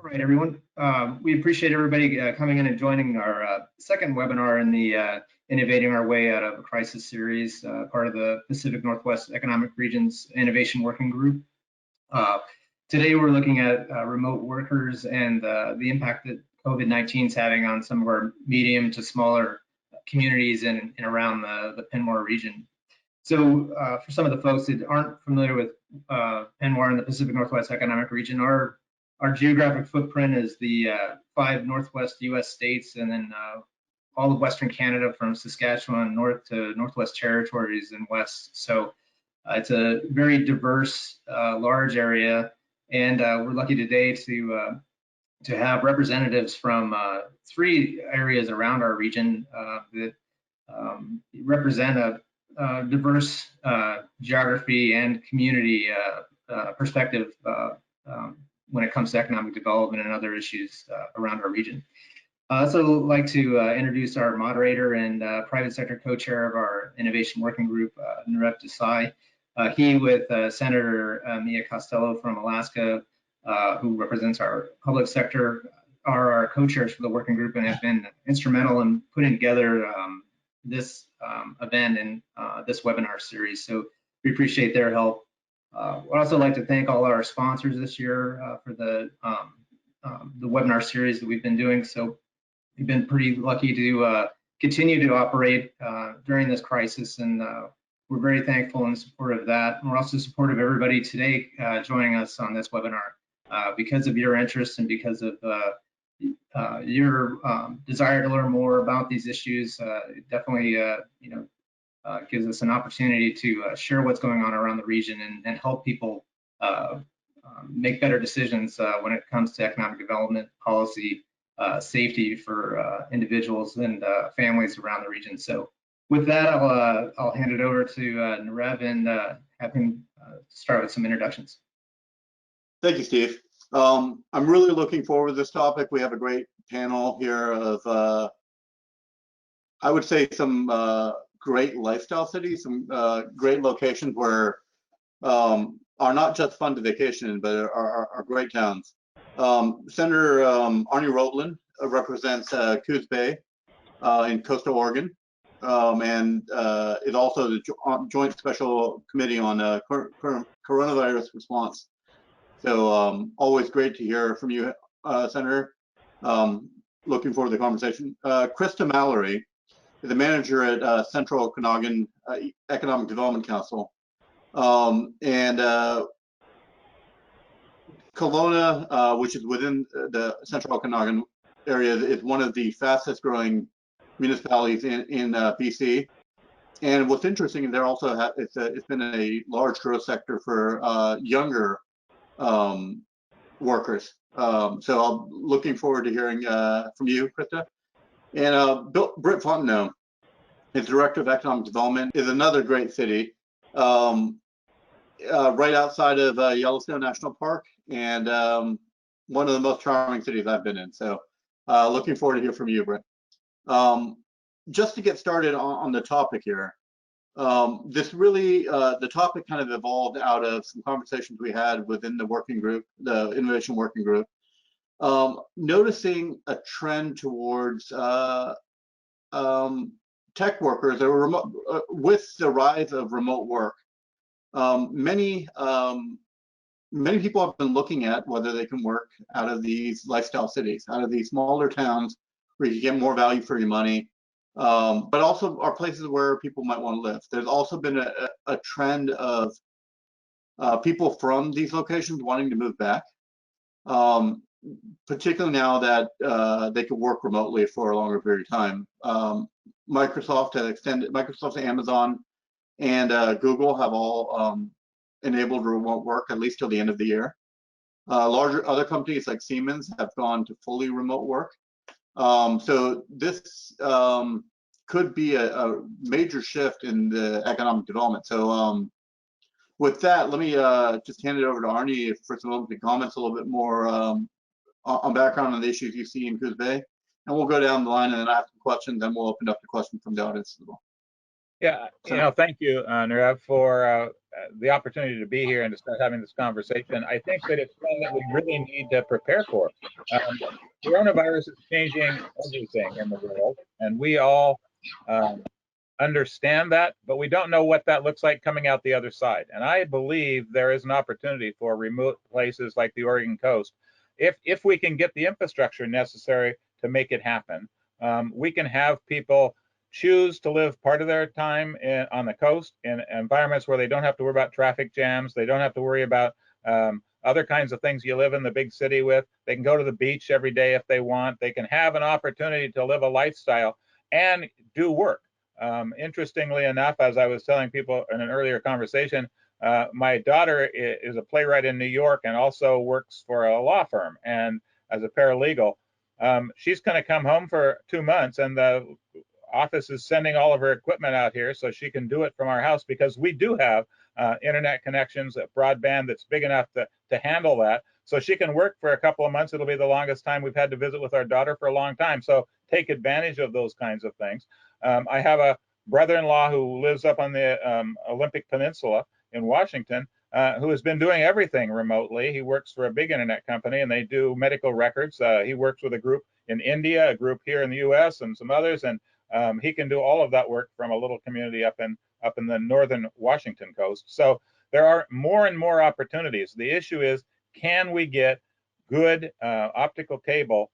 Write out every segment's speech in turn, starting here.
All right, everyone. We appreciate everybody coming in and joining our second webinar in the Innovating Our Way Out of a Crisis series, part of the Pacific Northwest Economic Regions Innovation Working Group. Today, we're looking at remote workers and the impact that COVID-19 is having on some of our medium to smaller communities in and around the Penmore region. So for some of the folks that aren't familiar with Penmore and the Pacific Northwest Economic Region, our geographic footprint is the 5 Northwest U.S. states, and then all of Western Canada from Saskatchewan north to Northwest Territories and west. So it's a very diverse, large area, and we're lucky today to have representatives from 3 areas around our region that represent a diverse geography and community perspective when it comes to economic development and other issues around our region. I'd also like to introduce our moderator and private sector co-chair of our innovation working group, Narev Desai. He, with Senator Mia Costello from Alaska, who represents our public sector, are our co-chairs for the working group and have been instrumental in putting together this event and this webinar series. So we appreciate their help. I'd also like to thank all our sponsors this year for the webinar series that we've been doing. So we've been pretty lucky to continue to operate during this crisis, and we're very thankful and supportive of that. And we're also supportive of everybody today joining us on this webinar because of your interest and because of your desire to learn more about these issues. It definitely, gives us an opportunity to share what's going on around the region and help people make better decisions when it comes to economic development, policy, safety for individuals and families around the region. So with that, I'll hand it over to Narev and have him start with some introductions. Thank you, Steve. I'm really looking forward to this topic. We have a great panel here of, I would say, some great lifestyle cities, some great locations where are not just fun to vacation in, but are great towns. Senator Arnie Rotland represents Coos Bay in coastal Oregon, and is also the Joint Special Committee on Coronavirus Response. So always great to hear from you, Senator. Looking forward to the conversation. Krista Mallory is the manager at Central Okanagan Economic Development Council. And Kelowna, which is within the Central Okanagan area, is one of the fastest growing municipalities in BC. And what's interesting, there also it's been a large growth sector for younger workers. So I'm looking forward to hearing from you, Krista. And Britt Fontenot, his Director of Economic Development, is another great city, right outside of Yellowstone National Park, and one of the most charming cities I've been in. So looking forward to hear from you, Britt. Just to get started on the topic here, this really, the topic kind of evolved out of some conversations we had within the working group, the Innovation Working Group, noticing a trend towards tech workers that were remote, with the rise of remote work. Many people have been looking at whether they can work out of these lifestyle cities, out of these smaller towns where you get more value for your money, but also are places where people might want to live. There's also been a trend of people from these locations wanting to move back, particularly now that they can work remotely for a longer period of time. Microsoft has extended, Microsoft, Amazon, and Google have all enabled remote work at least till the end of the year. Larger other companies like Siemens have gone to fully remote work. So this could be a major shift in the economic development. So with that, let me just hand it over to Arnie for some opening comments, a little bit more on background on the issues you see in Coos Bay, and we'll go down the line and then I have some questions, and we'll open up the questions from the audience as well. Yeah, thank you, Nirav, for the opportunity to be here and to start having this conversation. I think that it's one that we really need to prepare for. Coronavirus is changing everything in the world, and we all understand that, but we don't know what that looks like coming out the other side. And I believe there is an opportunity for remote places like the Oregon coast. If we can get the infrastructure necessary to make it happen, we can have people choose to live part of their time on the coast in environments where they don't have to worry about traffic jams. They don't have to worry about other kinds of things you live in the big city with. They can go to the beach every day if they want. They can have an opportunity to live a lifestyle and do work. Interestingly enough, as I was telling people in an earlier conversation, my daughter is a playwright in New York and also works for a law firm and as a paralegal. She's going to come home for 2 months, and the office is sending all of her equipment out here so she can do it from our house, because we do have internet connections at broadband that's big enough to handle that. So she can work for a couple of months. It'll be the longest time we've had to visit with our daughter for a long time. So take advantage of those kinds of things. I have a brother-in-law who lives up on the Olympic Peninsula in Washington, who has been doing everything remotely. He works for a big internet company, and they do medical records. He works with a group in India, a group here in the U.S., and some others, and he can do all of that work from a little community up in the northern Washington coast. So there are more and more opportunities. The issue is, can we get good optical cable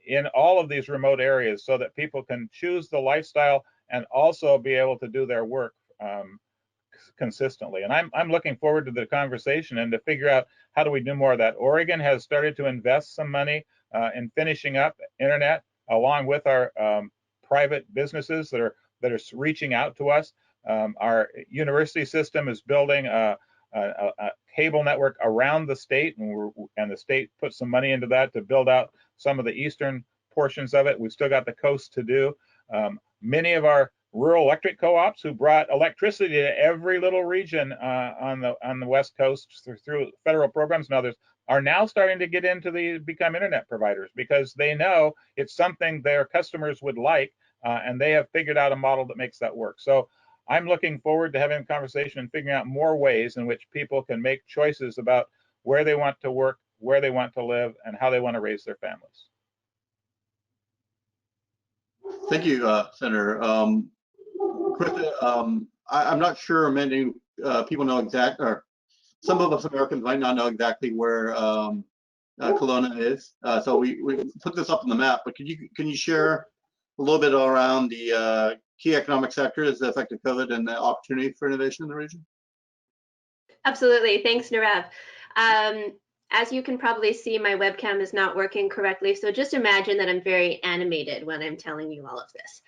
in all of these remote areas so that people can choose the lifestyle and also be able to do their work consistently? And I'm looking forward to the conversation and to figure out how do we do more of that. Oregon has started to invest some money in finishing up internet along with our private businesses that are reaching out to us. Our university system is building a cable network around the state, and the state put some money into that to build out some of the eastern portions of it. We've still got the coast to do. Many of our rural electric co-ops who brought electricity to every little region on the West Coast through federal programs and others are now starting to get into become internet providers, because they know it's something their customers would like, and they have figured out a model that makes that work. So I'm looking forward to having a conversation and figuring out more ways in which people can make choices about where they want to work, where they want to live, and how they want to raise their families. Thank you, Senator. Krista, I'm not sure many people know or some of us Americans might not know exactly where Kelowna is. So we put this up on the map, but can you share a little bit around the key economic sectors that affected COVID and the opportunity for innovation in the region? Absolutely. Thanks, Nirav. As you can probably see, my webcam is not working correctly, so just imagine that I'm very animated when I'm telling you all of this.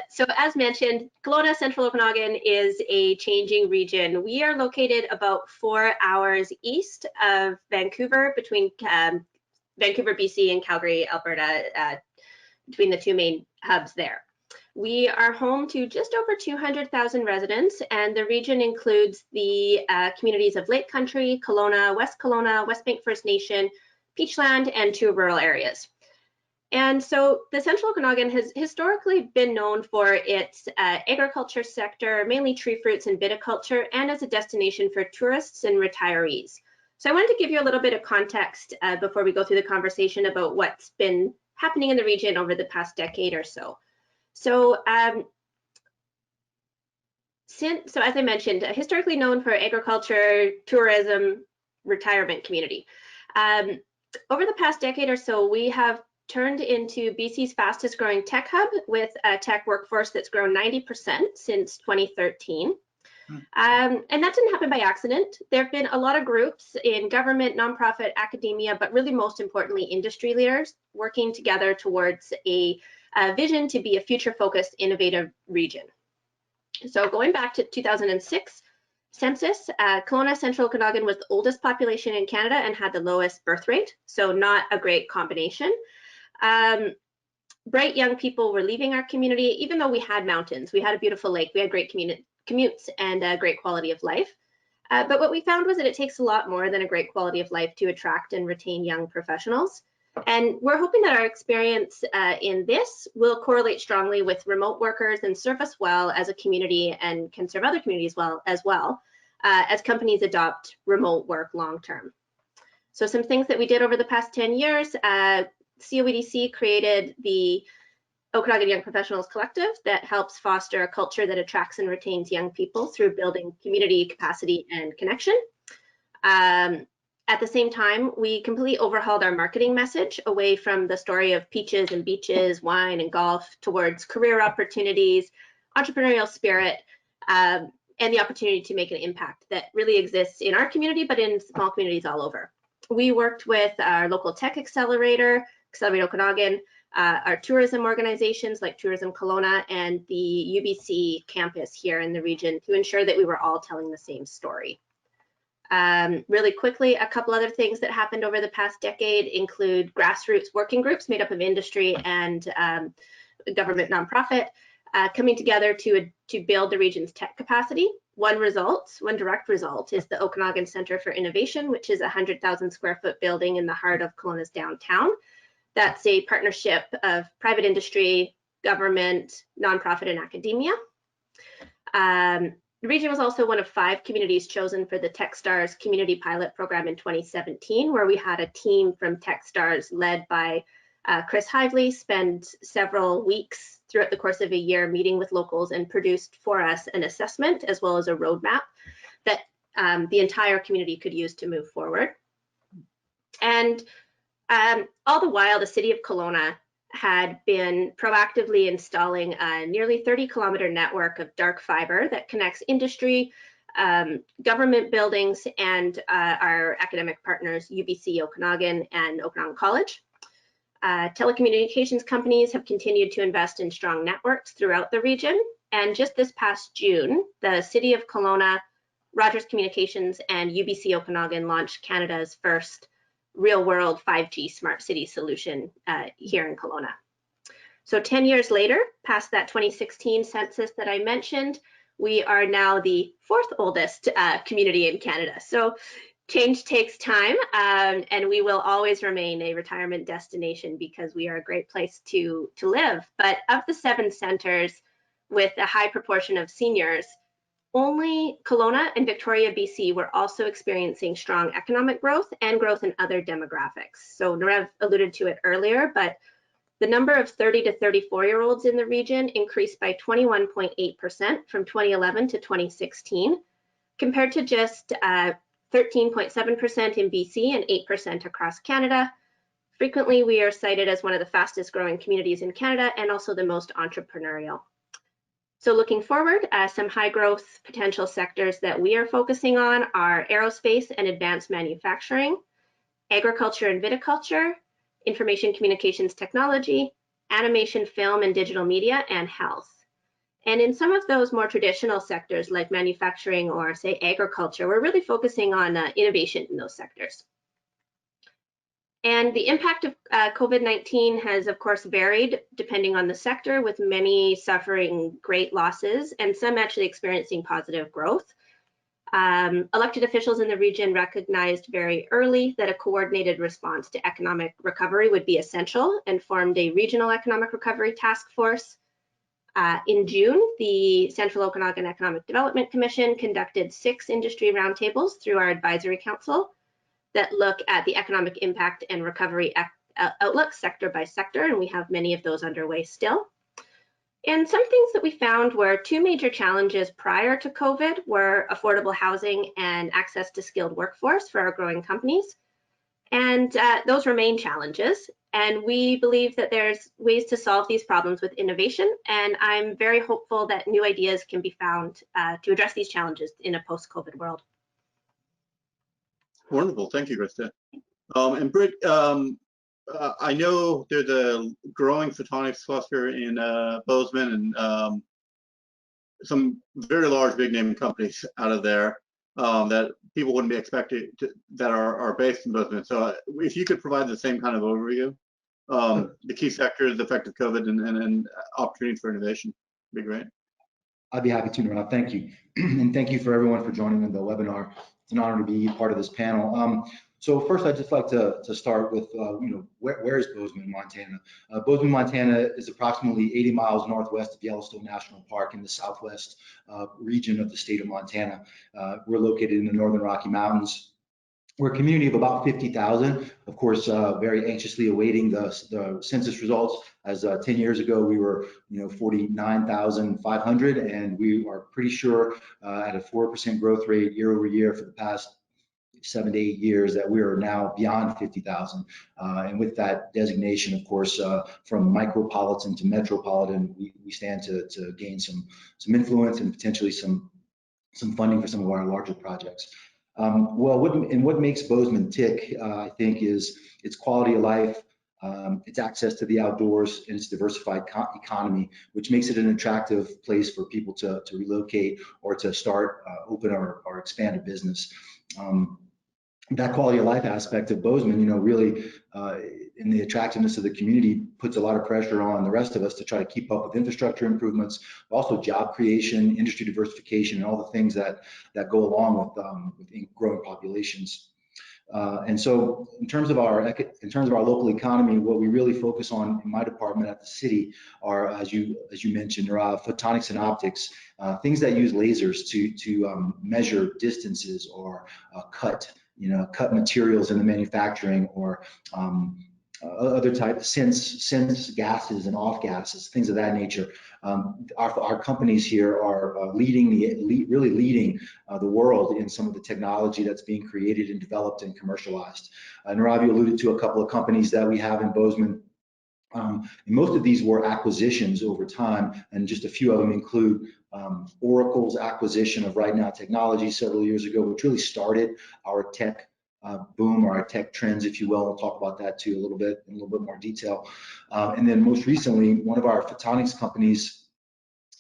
So as mentioned, Kelowna, Central Okanagan is a changing region. We are located about 4 hours east of Vancouver, between Vancouver, BC and Calgary, Alberta, between the two main hubs there. We are home to just over 200,000 residents, and the region includes the communities of Lake Country, Kelowna, West Bank First Nation, Peachland, and 2 rural areas. And so the Central Okanagan has historically been known for its agriculture sector, mainly tree fruits and viticulture, and as a destination for tourists and retirees. So I wanted to give you a little bit of context before we go through the conversation about what's been happening in the region over the past decade or so. So, as I mentioned, historically known for agriculture, tourism, retirement community. Over the past decade or so, we have turned into BC's fastest growing tech hub, with a tech workforce that's grown 90% since 2013. And that didn't happen by accident. There have been a lot of groups in government, nonprofit, academia, but really most importantly, industry leaders working together towards a vision to be a future-focused, innovative region. So going back to 2006 census, Kelowna, Central Okanagan was the oldest population in Canada and had the lowest birth rate, so not a great combination. Bright young people were leaving our community, even though we had mountains, we had a beautiful lake, we had great commutes and a great quality of life. But what we found was that it takes a lot more than a great quality of life to attract and retain young professionals. And we're hoping that our experience in this will correlate strongly with remote workers and serve us well as a community and can serve other communities as well as companies adopt remote work long-term. So some things that we did over the past 10 years, COEDC created the Okanagan Young Professionals Collective that helps foster a culture that attracts and retains young people through building community capacity and connection. At the same time, we completely overhauled our marketing message away from the story of peaches and beaches, wine and golf towards career opportunities, entrepreneurial spirit, and the opportunity to make an impact that really exists in our community, but in small communities all over. We worked with our local tech accelerator, Accelerate Okanagan, our tourism organizations like Tourism Kelowna, and the UBC campus here in the region to ensure that we were all telling the same story. Really quickly, a couple other things that happened over the past decade include grassroots working groups made up of industry and government nonprofit coming together to build the region's tech capacity. One direct result is the Okanagan Center for Innovation, which is a 100,000 square foot building in the heart of Kelowna's downtown. That's a partnership of private industry, government, nonprofit, and academia. The region was also one of 5 communities chosen for the Techstars Community Pilot Program in 2017, where we had a team from Techstars led by Chris Hively spend several weeks throughout the course of a year meeting with locals and produced for us an assessment as well as a roadmap that the entire community could use to move forward. And all the while, the city of Kelowna had been proactively installing a nearly 30-kilometer network of dark fiber that connects industry, government buildings, and our academic partners, UBC Okanagan and Okanagan College. Telecommunications companies have continued to invest in strong networks throughout the region. And just this past June, the city of Kelowna, Rogers Communications, and UBC Okanagan launched Canada's first real-world 5G smart city solution here in Kelowna. So 10 years later, past that 2016 census that I mentioned, we are now the 4th oldest community in Canada. So change takes time, and we will always remain a retirement destination because we are a great place to live. But of the 7 centers with a high proportion of seniors, only Kelowna and Victoria, BC were also experiencing strong economic growth and growth in other demographics. So Narev alluded to it earlier, but the number of 30 to 34-year-olds in the region increased by 21.8% from 2011 to 2016, compared to just 13.7% in BC and 8% across Canada. Frequently, we are cited as one of the fastest growing communities in Canada and also the most entrepreneurial. So looking forward, some high growth potential sectors that we are focusing on are aerospace and advanced manufacturing, agriculture and viticulture, information communications technology, animation, film and digital media, and health. And in some of those more traditional sectors like manufacturing or say agriculture, we're really focusing on innovation in those sectors. And the impact of COVID-19 has, of course, varied depending on the sector, with many suffering great losses and some actually experiencing positive growth. Elected officials in the region recognized very early that a coordinated response to economic recovery would be essential and formed a regional economic recovery task force. In June, the Central Okanagan Economic Development Commission conducted 6 industry roundtables through our advisory council that look at the economic impact and recovery outlook sector by sector, and we have many of those underway still. And some things that we found were 2 major challenges prior to COVID were affordable housing and access to skilled workforce for our growing companies. And those remain challenges. And we believe that there's ways to solve these problems with innovation. And I'm very hopeful that new ideas can be found to address these challenges in a post-COVID world. Wonderful, thank you, Krista. And Britt, I know there's a growing photonics cluster in Bozeman and some very large big name companies out of there that people wouldn't be expected to, that are based in Bozeman. So if you could provide the same kind of overview, the key sectors, the effect of COVID and opportunities for innovation, would be great. I'd be happy to, Rob. Thank you. And thank you for everyone for joining the webinar. It's an honor to be part of this panel. So first, I'd just like to start with, where is Bozeman, Montana? Bozeman, Montana is approximately 80 miles northwest of Yellowstone National Park in the southwest region of the state of Montana. We're located in the Northern Rocky Mountains. We're a community of about 50,000. Of course, very anxiously awaiting the census results. As 10 years ago, we were 49,500, and we are pretty sure at a 4% growth rate year over year for the past 7 to 8 years that we are now beyond 50,000. And with that designation, of course, from micropolitan to metropolitan, we stand to gain some influence and potentially some funding for some of our larger projects. What makes Bozeman tick, I think, is its quality of life, its access to the outdoors, and its diversified economy, which makes it an attractive place for people to relocate or to start, open or expand a business. That quality of life aspect of Bozeman, really, in the attractiveness of the community, puts a lot of pressure on the rest of us to try to keep up with infrastructure improvements, but also job creation, industry diversification, and all the things that go along with growing populations. And so, in terms of our local economy, what we really focus on in my department at the city are, as you mentioned, photonics and optics, things that use lasers to measure distances or cut materials in the manufacturing, or other types, sense gases and off gases, things of that nature. Our companies here are really leading the world in some of the technology that's being created and developed and commercialized. Naravi alluded to a couple of companies that we have in Bozeman. And most of these were acquisitions over time, and just a few of them include Oracle's acquisition of Right Now Technology several years ago, which really started our tech boom, or our tech trends, if you will. We'll talk about that too in a little bit more detail. And then most recently, one of our photonics companies,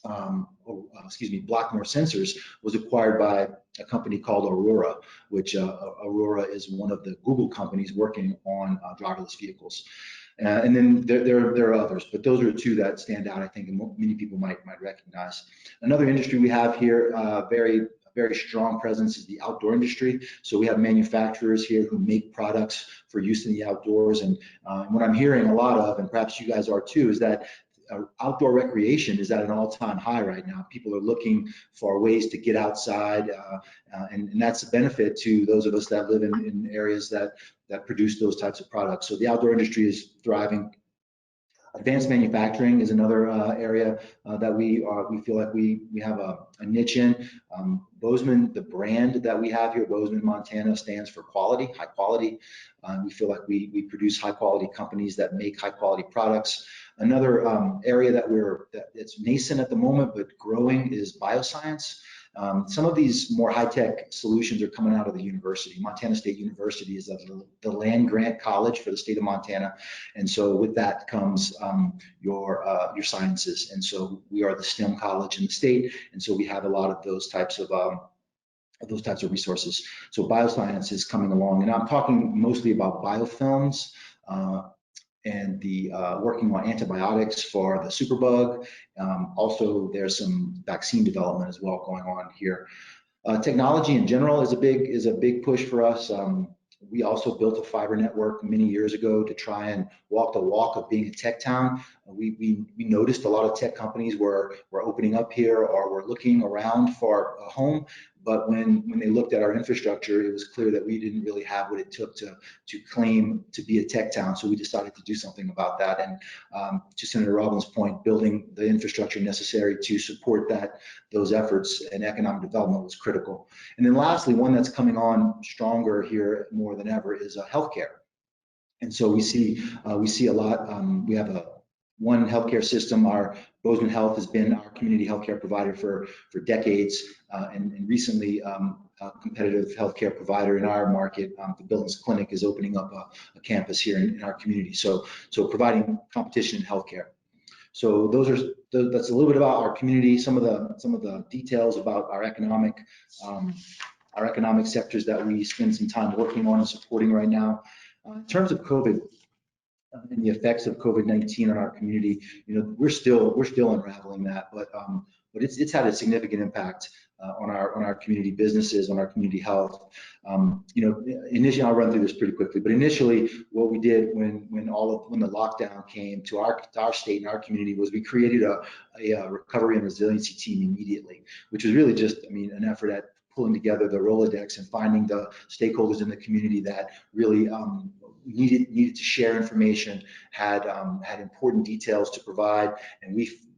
Blackmore Sensors, was acquired by a company called Aurora, which Aurora is one of the Google companies working on driverless vehicles. And then there are others, but those are two that stand out, I think, and many people might recognize. Another industry we have here, very strong presence, is the outdoor industry. So we have manufacturers here who make products for use in the outdoors. And what I'm hearing a lot of, and perhaps you guys are too, is that outdoor recreation is at an all-time high right now. People are looking for ways to get outside, and that's a benefit to those of us that live in areas that produce those types of products. So the outdoor industry is thriving. Advanced manufacturing is another area that we feel like we have a niche in. Bozeman, the brand that we have here, Bozeman, Montana, stands for quality, high quality. We feel like we produce high quality companies that make high quality products. Another area that's nascent at the moment but growing is bioscience. Some of these more high-tech solutions are coming out of the university. Montana State University is the land grant college for the state of Montana, and so with that comes your sciences. And so we are the STEM college in the state, and so we have a lot of those types of resources. So bioscience is coming along, and I'm talking mostly about biofilms. And the working on antibiotics for the superbug. Also, there's some vaccine development as well going on here. Technology in general is a big push for us. We also built a fiber network many years ago to try and walk the walk of being a tech town. We noticed a lot of tech companies were opening up here or were looking around for a home. But when they looked at our infrastructure, it was clear that we didn't really have what it took to claim to be a tech town. So we decided to do something about that. And to Senator Robbins' point, building the infrastructure necessary to support those efforts and economic development was critical. And then lastly, one that's coming on stronger here more than ever is healthcare. And so we see a lot. We have one healthcare system. Our Bozeman Health has been our community healthcare provider for decades, and recently a competitive healthcare provider in our market, the Billings Clinic, is opening up a campus here in our community. So providing competition in healthcare. So that's a little bit about our community. Some of the details about our economic sectors that we spend some time working on and supporting right now. In terms of COVID and the effects of COVID-19 on our community, we're still unraveling that, but it's had a significant impact. on our community businesses, on our community health. Initially, I'll run through this pretty quickly, but initially what we did when the lockdown came to our state and our community was we created a recovery and resiliency team immediately, which was really just, an effort at pulling together the Rolodex and finding the stakeholders in the community that really needed to share information, had important details to provide, and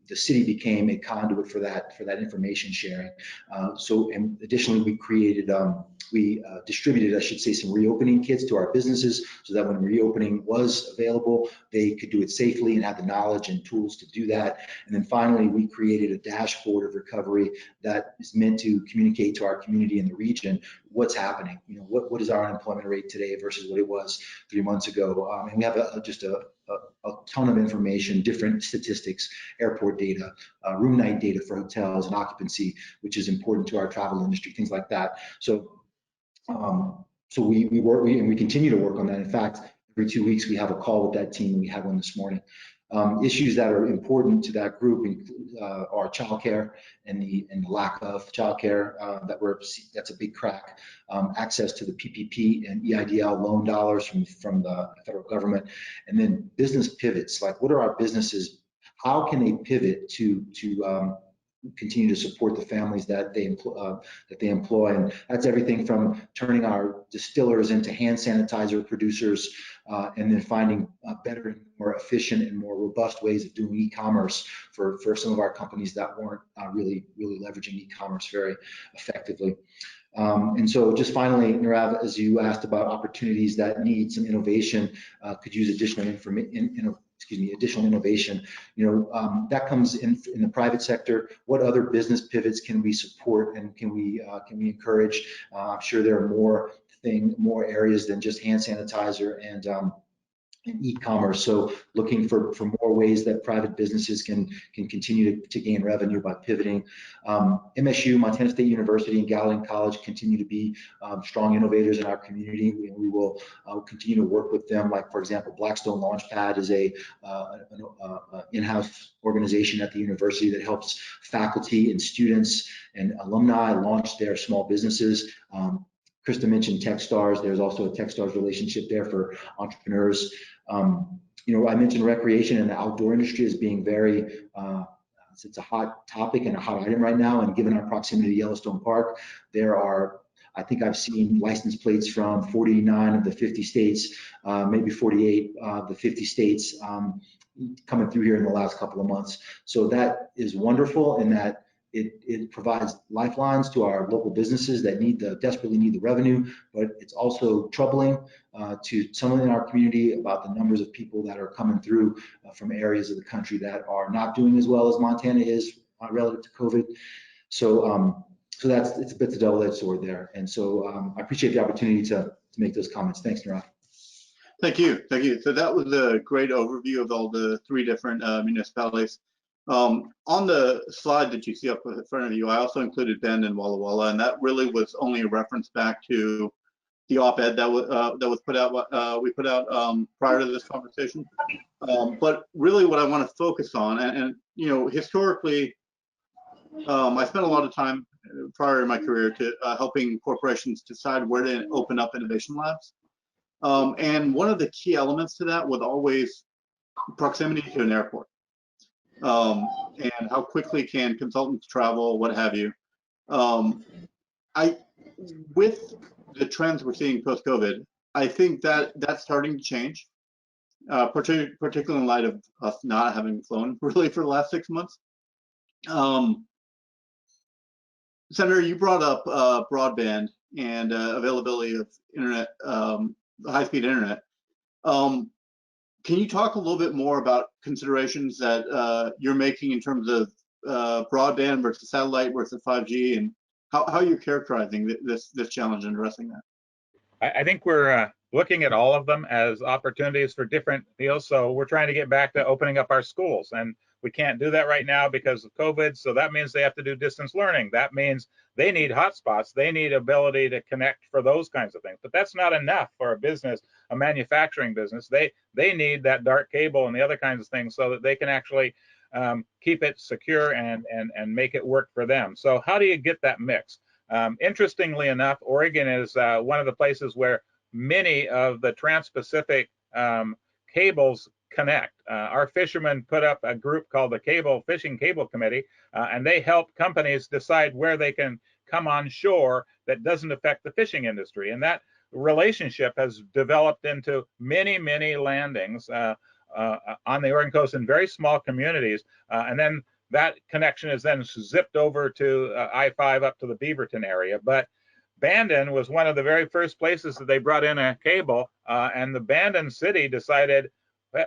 the city became a conduit for that information sharing. And additionally, we distributed, I should say, some reopening kits to our businesses so that when reopening was available, they could do it safely and have the knowledge and tools to do that. And then finally, we created a dashboard of recovery that is meant to communicate to our community in the region what's happening. What is our unemployment rate today versus what it was 3 months ago? And we have just a ton of information, different statistics, airport data, room night data for hotels and occupancy, which is important to our travel industry, things like that. So we work, and we continue to work on that. In fact, every 2 weeks we have a call with that team, and we had one this morning. Issues that are important to that group include are childcare and the lack of childcare. That's a big crack. Access to the PPP and EIDL loan dollars from the federal government, and then business pivots. Like, what are our businesses? How can they pivot to continue to support the families that they employ? And that's everything from turning our distillers into hand sanitizer producers, and then finding better and more efficient and more robust ways of doing e-commerce for some of our companies that weren't really leveraging e-commerce very effectively. And so just finally, Nirav, as you asked about opportunities that need some innovation, could use additional innovation, that comes in the private sector. What other business pivots can we support and can we encourage? I'm sure there are more areas than just hand sanitizer and e-commerce. So looking for more ways that private businesses can continue to gain revenue by pivoting. MSU, Montana State University, and Gallaudet College continue to be strong innovators in our community. We will continue to work with them. Like, for example, Blackstone Launchpad is an in-house organization at the university that helps faculty and students and alumni launch their small businesses. Krista mentioned Techstars. There's also a Techstars relationship there for entrepreneurs. I mentioned recreation and the outdoor industry as being very, it's a hot topic and a hot item right now. And given our proximity to Yellowstone Park, I think I've seen license plates from 49 of the 50 states, maybe 48 of the 50 states coming through here in the last couple of months. So that is wonderful in that it provides lifelines to our local businesses that desperately need the revenue, but it's also troubling to someone in our community about the numbers of people that are coming through from areas of the country that are not doing as well as Montana is relative to COVID. So it's a bit of a double-edged sword there. And so I appreciate the opportunity to make those comments. Thanks, Nirav. Thank you. So that was a great overview of all the 3 different municipalities. On the slide that you see up in front of you, I also included Bend and Walla Walla, and that really was only a reference back to the op-ed that was put out. We put out prior to this conversation. But really, what I want to focus on, and historically, I spent a lot of time prior in my career to helping corporations decide where to open up innovation labs. And one of the key elements to that was always proximity to an airport. And how quickly can consultants travel, what have you. With the trends we're seeing post-COVID, I think that's starting to change, particularly in light of us not having flown really for the last 6 months. Senator, you brought up broadband and availability of internet, high-speed internet. Can you talk a little bit more about considerations that you're making in terms of broadband versus satellite versus 5G, and how you're characterizing this challenge and addressing that? I think we're looking at all of them as opportunities for different deals. So we're trying to get back to opening up our schools, and we can't do that right now because of COVID. So that means they have to do distance learning. That means they need hotspots. They need ability to connect for those kinds of things. But that's not enough for a business, a manufacturing business. They need that dark cable and the other kinds of things so that they can actually keep it secure and make it work for them. So how do you get that mix? Interestingly enough, Oregon is one of the places where many of the trans-Pacific cables connect. Our fishermen put up a group called the Fishing Cable Committee, and they help companies decide where they can come on shore that doesn't affect the fishing industry. And that relationship has developed into many, many landings on the Oregon coast in very small communities. And then that connection is then zipped over to I-5 up to the Beaverton area. But Bandon was one of the very first places that they brought in a cable, and the Bandon city decided,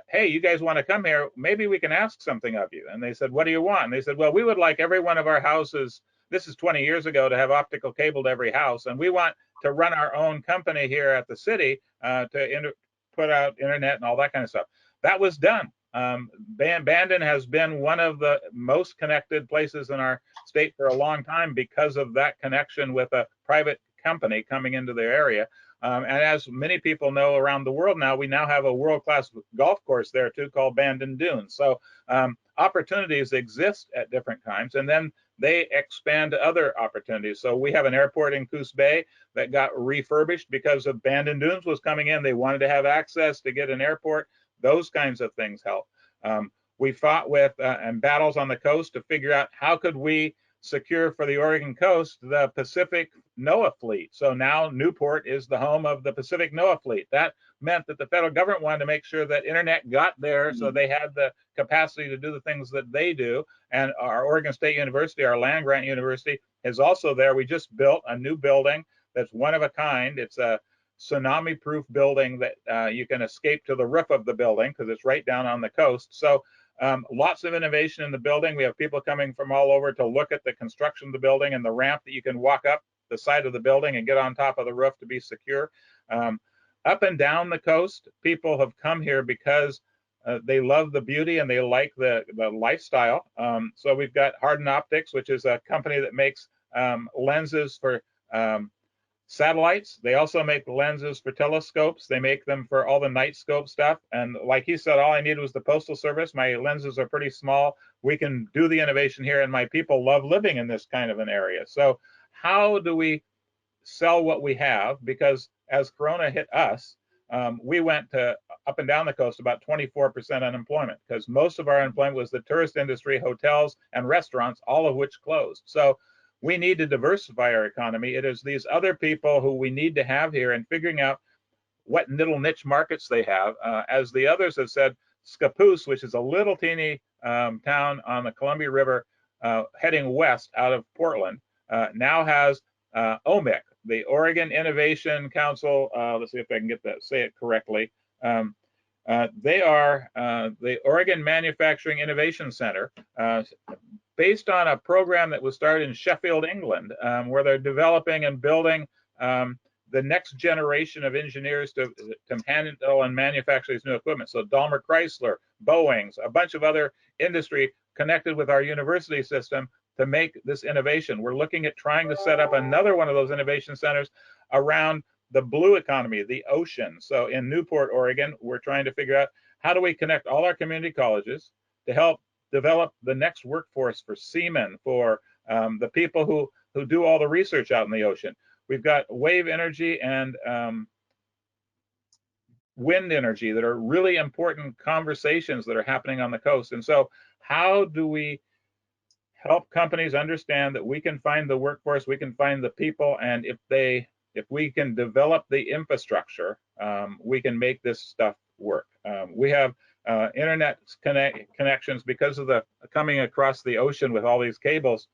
hey, you guys want to come here? Maybe we can ask something of you. And they said, what do you want? And they said, well, we would like every one of our houses, this is 20 years ago, to have optical cable to every house. And we want to run our own company here at the city to put out internet and all that kind of stuff. That was done. Bandon has been one of the most connected places in our state for a long time because of that connection with a private company coming into their area. And as many people know around the world now, we now have a world-class golf course there too called Bandon Dunes. So opportunities exist at different times, and then they expand to other opportunities. So we have an airport in Coos Bay that got refurbished because of Bandon Dunes was coming in. They wanted to have access to get an airport. Those kinds of things help. We fought with and battles on the coast to figure out how could we secure for the Oregon coast the Pacific NOAA fleet. So now Newport is the home of the Pacific NOAA fleet. That meant that the federal government wanted to make sure that internet got there so they had the capacity to do the things that they do. And our Oregon State University, our land grant university, is also there. We just built a new building that's one of a kind. It's a tsunami-proof building that you can escape to the roof of the building because it's right down on the coast. So lots of innovation in the building. We have people coming from all over to look at the construction of the building and the ramp that you can walk up the side of the building and get on top of the roof to be secure. Up and down the coast, people have come here because they love the beauty and they like the lifestyle. So we've got Hardin Optics, which is a company that makes lenses for satellites. They also make lenses for telescopes. They make them for all the night scope stuff. And like he said, all I needed was the Postal Service. My lenses are pretty small. We can do the innovation here, and my people love living in this kind of an area. So how do we sell what we have? Because as Corona hit us, we went to up and down the coast about 24% unemployment, because most of our unemployment was the tourist industry, hotels, and restaurants, all of which closed. So we need to diversify our economy. It is these other people who we need to have here, and figuring out what little niche markets they have. As the others have said, Scappoose, which is a little teeny town on the Columbia River heading west out of Portland, now has OMIC, the Oregon Innovation Council. Let's see if I can say it correctly. They are the Oregon Manufacturing Innovation Center, based on a program that was started in Sheffield, England, where they're developing and building the next generation of engineers to handle and manufacture these new equipment. So Daimler Chrysler, Boeing's, a bunch of other industry connected with our university system to make this innovation. We're looking at trying to set up another one of those innovation centers around the blue economy, the ocean. So in Newport, Oregon, we're trying to figure out how do we connect all our community colleges to help develop the next workforce for seamen, for the people who do all the research out in the ocean. We've got wave energy and wind energy that are really important conversations that are happening on the coast. And so how do we help companies understand that we can find the workforce, we can find the people, and if we can develop the infrastructure, we can make this stuff work. We have internet connections because of the coming across the ocean with all these cables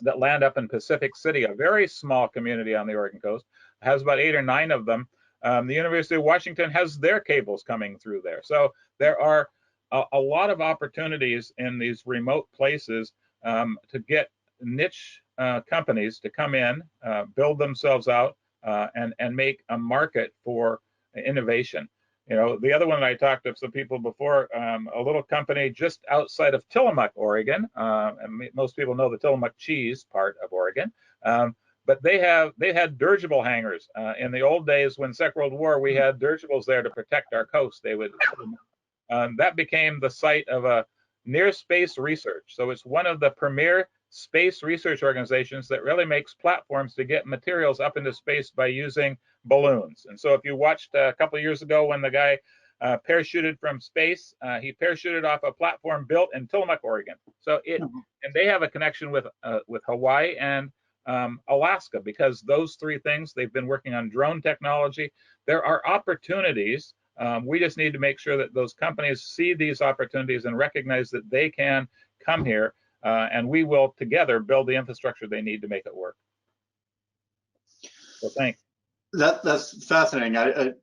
that land up in Pacific City, a very small community on the Oregon coast, has about 8 or 9 of them. The University of Washington has their cables coming through there. So there are a lot of opportunities in these remote places to get niche companies to come in, build themselves out, and make a market for innovation. You know, the other one I talked to some people before, a little company just outside of Tillamook, Oregon, and most people know the Tillamook cheese part of Oregon, but they had dirigible hangars. In the old days, when Second World War, we had dirigibles there to protect our coast. They would, that became the site of a Near Space Research. So it's one of the premier space research organizations that really makes platforms to get materials up into space by using balloons. And so if you watched a couple of years ago when the guy parachuted from space, he parachuted off a platform built in Tillamook, Oregon. So and they have a connection with Hawaii and Alaska, because those three things, they've been working on drone technology. There are opportunities. We just need to make sure that those companies see these opportunities and recognize that they can come here, and we will together build the infrastructure they need to make it work. So thanks. That's fascinating. I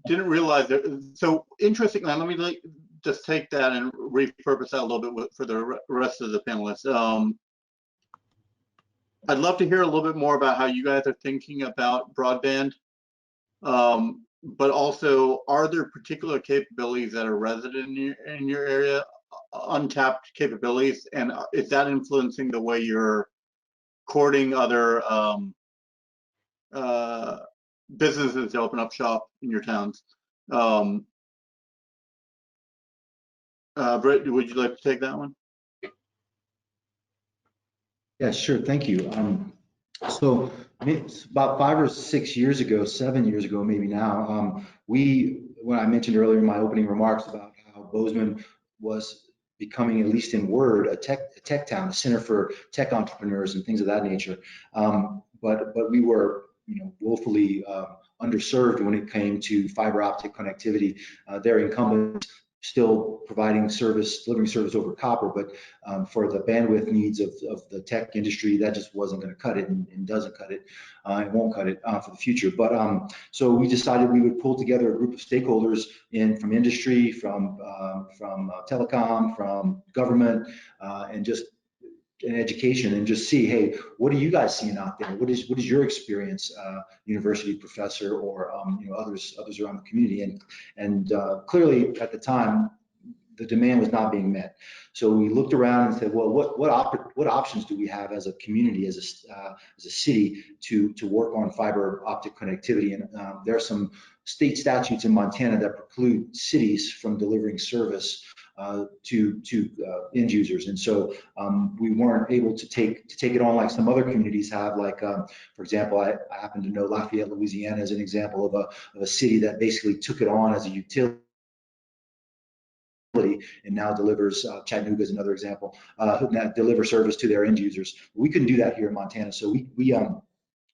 didn't realize that. So interesting. Now, let me just take that and repurpose that a little bit for the rest of the panelists. I'd love to hear a little bit more about how you guys are thinking about broadband, but also, are there particular capabilities that are resident in your area, untapped capabilities, and is that influencing the way you're courting other businesses to open up shop in your towns? Britt, would you like to take that one? Yeah, sure. Thank you. So about 5 or 6 years ago, 7 years ago, maybe now, when I mentioned earlier in my opening remarks about how Bozeman was becoming, at least in word, a tech town, a center for tech entrepreneurs and things of that nature. But we were, woefully underserved when it came to fiber optic connectivity. Their incumbents still providing service, delivering service over copper, but for the bandwidth needs of the tech industry, that just wasn't going to cut it, and doesn't cut it. It won't cut it for the future. But so we decided we would pull together a group of stakeholders from industry, from telecom, from government, and just in education, and just see, hey, what are you guys seeing out there? What is your experience, university professor, or others around the community? And clearly at the time, the demand was not being met. So we looked around and said, well, what options do we have as a community, as a city, to work on fiber optic connectivity? And there are some state statutes in Montana that preclude cities from delivering service to end users, and so we weren't able to take it on like some other communities have. Like, for example, I happen to know Lafayette, Louisiana, as an example of a city that basically took it on as a utility, and now delivers. Chattanooga is another example, that deliver service to their end users. We couldn't do that here in Montana, so we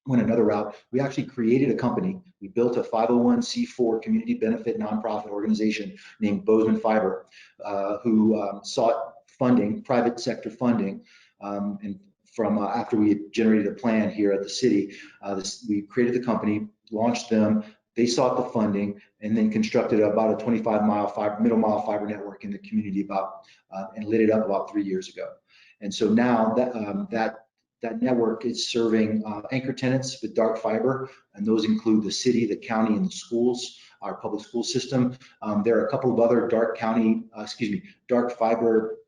went another route. We actually created a company. We built a 501c4 community benefit nonprofit organization named Bozeman Fiber, who sought funding, private sector funding, and from after we had generated a plan here at the city, we created the company, launched them. They sought the funding, and then constructed about a 25-mile middle mile fiber network in the community and lit it up about 3 years ago. And so now that network is serving anchor tenants with dark fiber, and those include the city, the county, and the schools, our public school system. There are a couple of other dark fiber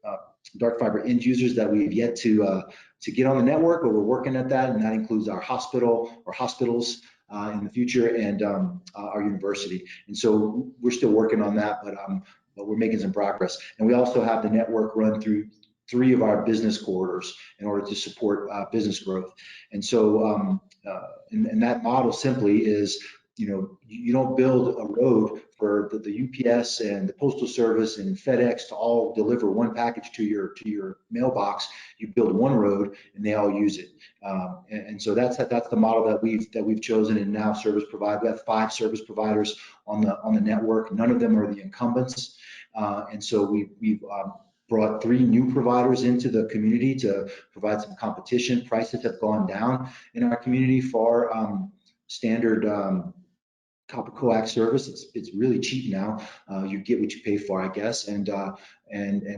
end users that we've yet to get on the network, but we're working at that, and that includes our hospital or hospitals in the future, and our university. And so we're still working on that, but we're making some progress. And we also have the network run through 3 of our business corridors in order to support business growth. And so, and that model simply is, you don't build a road for the UPS and the Postal Service and FedEx to all deliver one package to your mailbox. You build one road and they all use it. And so that's the model that we've chosen, and now service provide. We have 5 service providers on the network. None of them are the incumbents. And so we've brought 3 new providers into the community to provide some competition. Prices have gone down in our community for standard copper coax service. It's really cheap now. You get what you pay for, I guess. And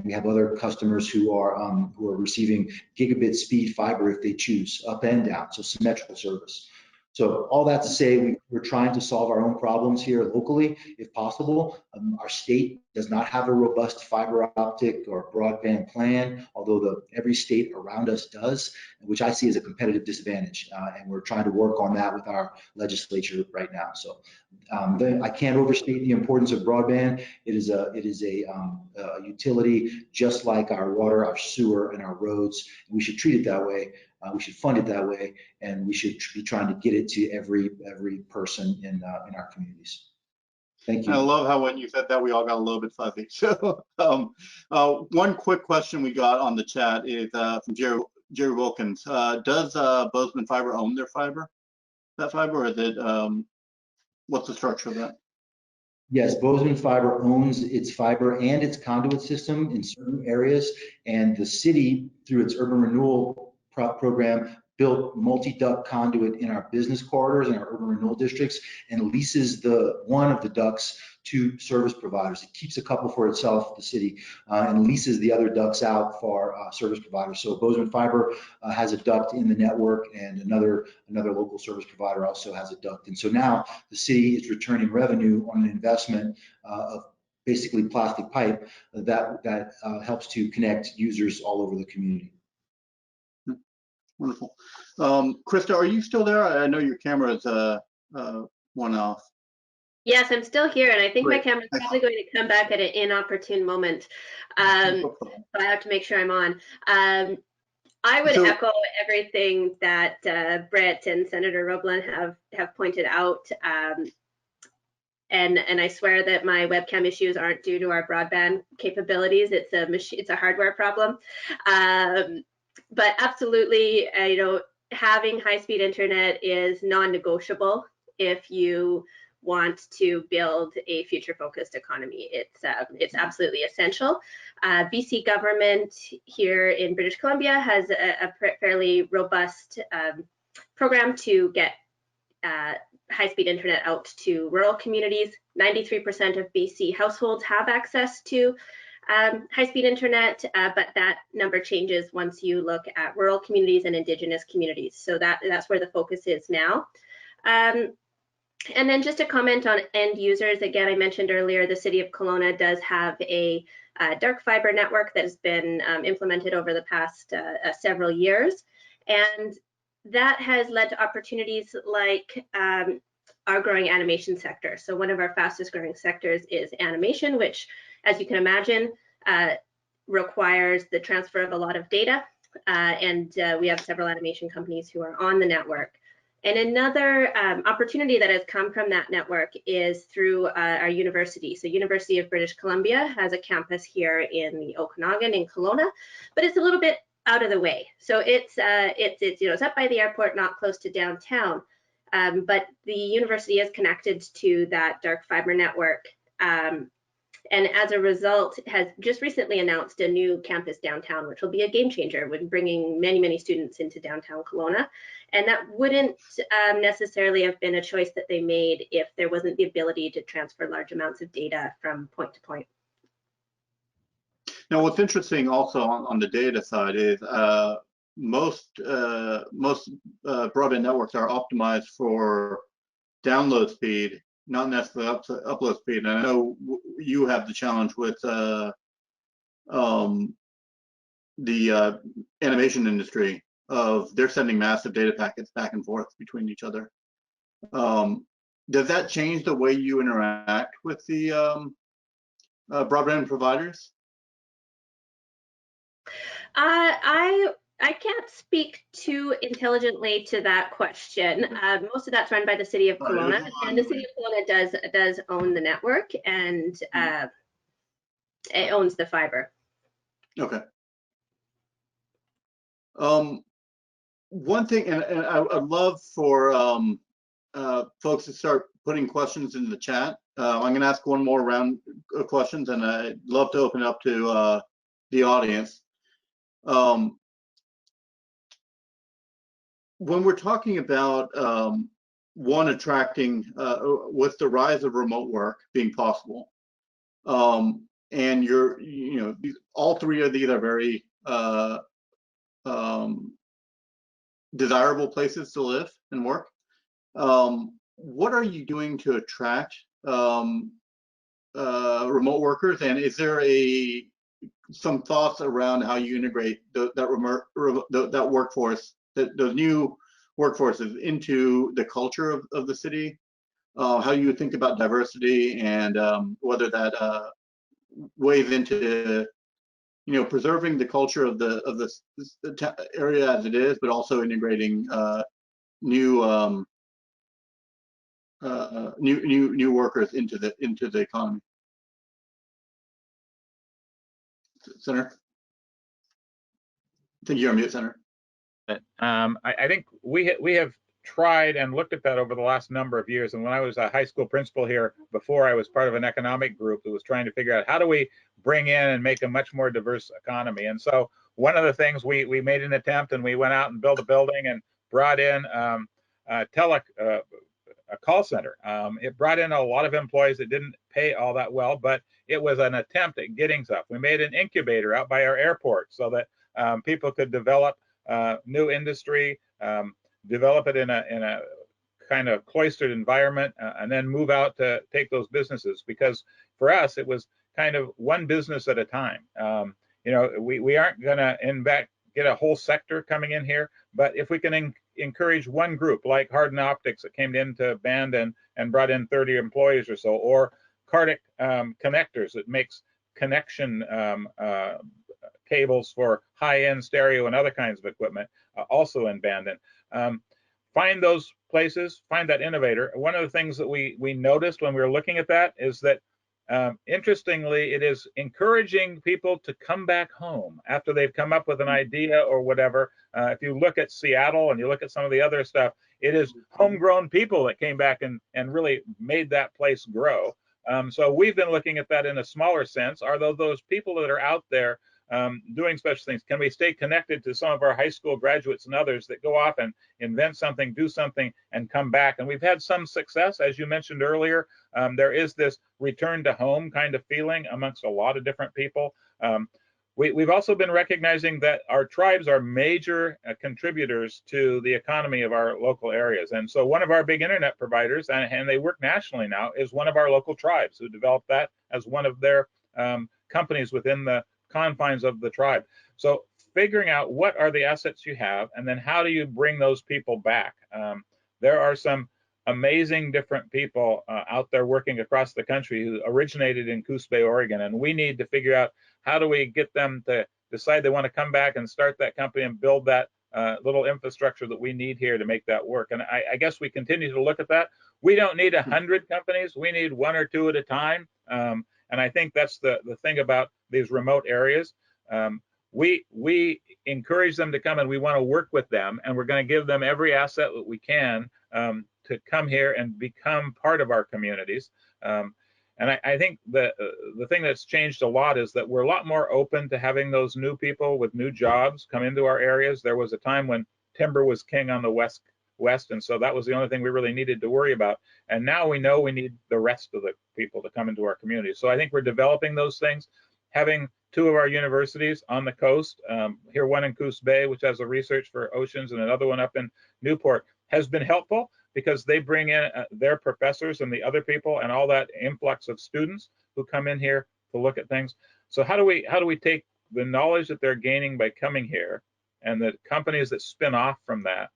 we have other customers who are receiving gigabit speed fiber if they choose, up and down, so symmetrical service. So all that to say, we're trying to solve our own problems here locally, if possible. Our state does not have a robust fiber optic or broadband plan, although every state around us does, which I see as a competitive disadvantage. And we're trying to work on that with our legislature right now. So I can't overstate the importance of broadband. It is a utility just like our water, our sewer, and our roads. We should treat it that way. We should fund it that way, and we should be trying to get it to every person in our communities. Thank you. I love how when you said that, we all got a little bit fuzzy. So one quick question we got on the chat is from Jerry Wilkins. Does Bozeman Fiber own their fiber? That fiber, or is it, what's the structure of that? Yes, Bozeman Fiber owns its fiber and its conduit system in certain areas, and the city, through its urban renewal program, built multi-duct conduit in our business corridors and our urban renewal districts, and leases one of the ducts to service providers. It keeps a couple for itself, the city, and leases the other ducts out for service providers. So Bozeman Fiber has a duct in the network, and another local service provider also has a duct. And so now the city is returning revenue on an investment of basically plastic pipe that helps to connect users all over the community. Wonderful. Krista, are you still there? I know your camera is one off. Yes, I'm still here, and I think Great. my camera's probably going to come back at an inopportune moment. So I have to make sure I'm on. I would echo everything that Brett and Senator Roblin have pointed out. And I swear that my webcam issues aren't due to our broadband capabilities. It's a hardware problem. But absolutely, having high-speed internet is non-negotiable if you want to build a future-focused economy. It's absolutely essential. BC government here in British Columbia has a fairly robust program to get high-speed internet out to rural communities. 93% of BC households have access to high-speed internet, but that number changes once you look at rural communities and Indigenous communities. So that's where the focus is now. And then just a comment on end users. Again, I mentioned earlier, the city of Kelowna does have a dark fiber network that has been implemented over the past several years. And that has led to opportunities like our growing animation sector. So one of our fastest growing sectors is animation, which, as you can imagine, requires the transfer of a lot of data. And we have several animation companies who are on the network. And another opportunity that has come from that network is through our university. So University of British Columbia has a campus here in the Okanagan in Kelowna, but it's a little bit out of the way. So it's up by the airport, not close to downtown. But the university is connected to that dark fiber network. And as a result, has just recently announced a new campus downtown, which will be a game changer when bringing many, many students into downtown Kelowna. And that wouldn't necessarily have been a choice that they made if there wasn't the ability to transfer large amounts of data from point to point. Now, what's interesting also on the data side is most broadband networks are optimized for download speed, not necessarily upload speed. And I know you have the challenge with the animation industry of they're sending massive data packets back and forth between each other. Does that change the way you interact with the broadband providers? I can't speak too intelligently to that question. Most of that's run by the city of Kelowna, and the city of Kelowna does own the network, and it owns the fiber. Okay. One thing, and I'd love for folks to start putting questions in the chat. I'm going to ask one more round of questions, and I'd love to open it up to the audience. When we're talking about attracting with the rise of remote work being possible, and all three of these are very desirable places to live and work. what are you doing to attract remote workers, and is there some thoughts around how you integrate that workforce, those new workforces into the culture of the city? How you think about diversity, and whether that weighs into preserving the culture of the area as it is, but also integrating new workers into the economy. Senator, I think you're on mute, Senator. I think we have tried and looked at that over the last number of years. And when I was a high school principal here, before I was part of an economic group that was trying to figure out how do we bring in and make a much more diverse economy. And so one of the things we made an attempt, and we went out and built a building and brought in a call center. It brought in a lot of employees that didn't pay all that well, but it was an attempt at getting stuff. We made an incubator out by our airport so that people could develop new industry, develop it in a kind of cloistered environment, and then move out to take those businesses. Because for us, it was kind of one business at a time. We aren't going to get a whole sector coming in here, but if we can encourage one group, like Harden Optics that came into Band and brought in 30 employees or so, or Cardic Connectors that makes connection cables for high-end stereo and other kinds of equipment, also in Bandon. Find those places, find that innovator. One of the things that we noticed when we were looking at that is that, interestingly, it is encouraging people to come back home after they've come up with an idea or whatever. If you look at Seattle and you look at some of the other stuff, it is homegrown people that came back and really made that place grow. So we've been looking at that in a smaller sense. Are those people that are out there doing special things? Can we stay connected to some of our high school graduates and others that go off and invent something, do something, and come back? And we've had some success, as you mentioned earlier. There is this return to home kind of feeling amongst a lot of different people. We've also been recognizing that our tribes are major contributors to the economy of our local areas. And so one of our big internet providers, and they work nationally now, is one of our local tribes who developed that as one of their companies within the confines of the tribe. So figuring out what are the assets you have, and then how do you bring those people back? There are some amazing different people out there working across the country who originated in Coos Bay, Oregon, and we need to figure out how do we get them to decide they want to come back and start that company and build that little infrastructure that we need here to make that work. And I guess we continue to look at that. We don't need 100 companies. We need 1 or 2 at a time. And I think that's the thing about these remote areas. We encourage them to come, and we want to work with them, and we're going to give them every asset that we can to come here and become part of our communities. And I think the thing that's changed a lot is that we're a lot more open to having those new people with new jobs come into our areas. There was a time when timber was king on the west, and so that was the only thing we really needed to worry about. And now we know we need the rest of the people to come into our community. So I think we're developing those things. Having 2 of our universities on the coast, here one in Coos Bay, which has a research for oceans, and another one up in Newport, has been helpful because they bring in their professors and the other people and all that influx of students who come in here to look at things. So how do we take the knowledge that they're gaining by coming here and the companies that spin off from that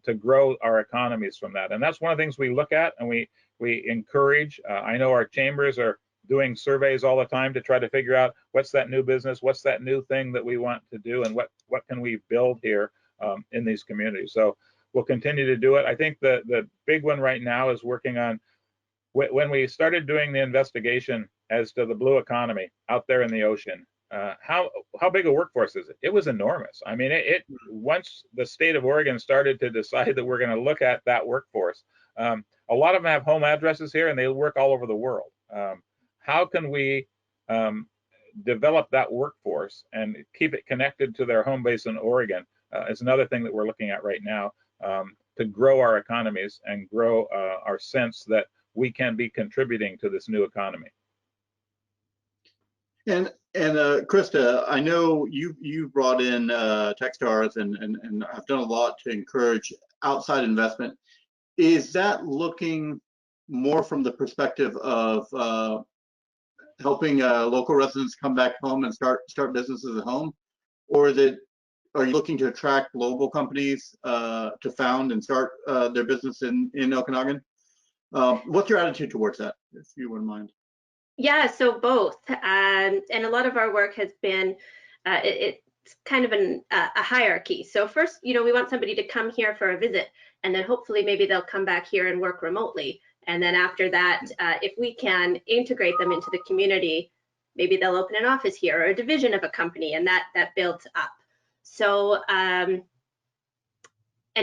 to grow our economies from that? And that's one of the things we look at and we encourage. I know our chambers are doing surveys all the time to try to figure out what's that new business, what's that new thing that we want to do, and what can we build here in these communities. So we'll continue to do it. I think the big one right now is working on, when we started doing the investigation as to the blue economy out there in the ocean, how big a workforce is it? It was enormous. I mean, once the state of Oregon started to decide that we're going to look at that workforce, a lot of them have home addresses here and they work all over the world. How can we develop that workforce and keep it connected to their home base in Oregon is another thing that we're looking at right now to grow our economies and grow our sense that we can be contributing to this new economy. And Krista, I know you brought in Techstars and have done a lot to encourage outside investment. is that looking more from the perspective of helping local residents come back home and start businesses at home, or are you looking to attract global companies to found and start their business in Okanagan? What's your attitude towards that, if you wouldn't mind? Yeah, so both, and a lot of our work has been it's kind of a hierarchy. So first, we want somebody to come here for a visit, and then hopefully maybe they'll come back here and work remotely. And then after that, if we can integrate them into the community, maybe they'll open an office here or a division of a company, and that builds up. So, and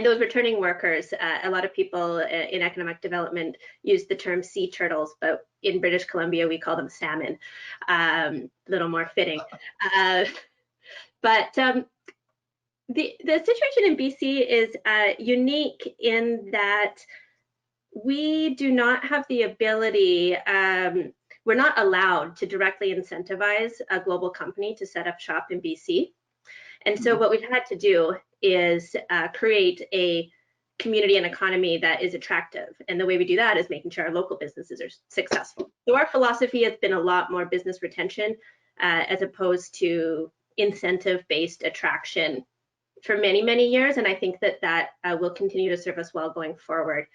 those returning workers, a lot of people in economic development use the term sea turtles, but in British Columbia, we call them salmon, a little more fitting. But the situation in BC is unique in that we do not have the ability, we're not allowed to directly incentivize a global company to set up shop in BC. And so what we've had to do is create a community and economy that is attractive. And the way we do that is making sure our local businesses are successful. So our philosophy has been a lot more business retention as opposed to incentive-based attraction for many, many years. And I think that will continue to serve us well going forward.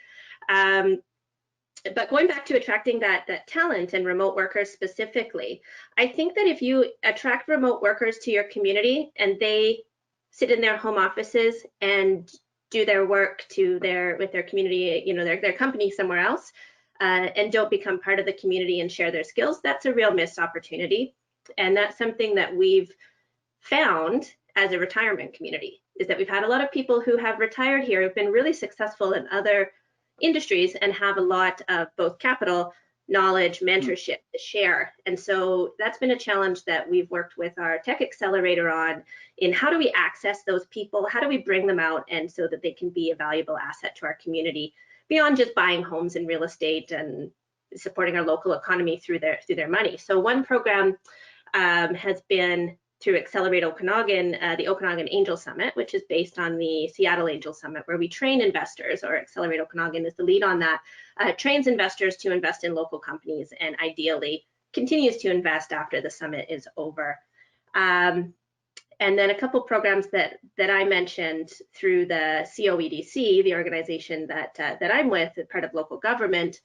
But going back to attracting that talent and remote workers specifically, I think that if you attract remote workers to your community and they sit in their home offices and do their work with their community, their company somewhere else, and don't become part of the community and share their skills, that's a real missed opportunity. And that's something that we've found as a retirement community, is that we've had a lot of people who have retired here who've been really successful in other industries and have a lot of both capital, knowledge, mentorship to share. And so that's been a challenge that we've worked with our tech accelerator on, in how do we access those people? How do we bring them out and so that they can be a valuable asset to our community beyond just buying homes and real estate and supporting our local economy through their money. So one program has been through Accelerate Okanagan, the Okanagan Angel Summit, which is based on the Seattle Angel Summit, where we train investors, or Accelerate Okanagan is the lead on that, trains investors to invest in local companies and ideally continues to invest after the summit is over. And then a couple programs that I mentioned through the COEDC, the organization that I'm with, part of local government,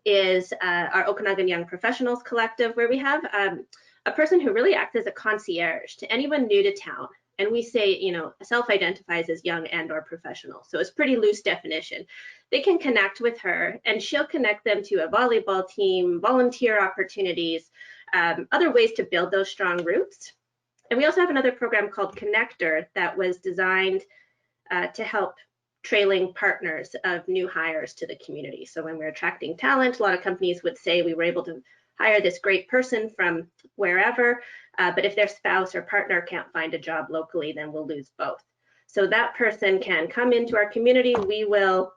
is our Okanagan Young Professionals Collective, where we have a person who really acts as a concierge to anyone new to town. And we say, self-identifies as young and or professional. So it's pretty loose definition. They can connect with her and she'll connect them to a volleyball team, volunteer opportunities, other ways to build those strong roots. And we also have another program called Connector that was designed to help trailing partners of new hires to the community. So when we're attracting talent, a lot of companies would say we were able to hire this great person from wherever, but if their spouse or partner can't find a job locally, then we'll lose both. So that person can come into our community, we will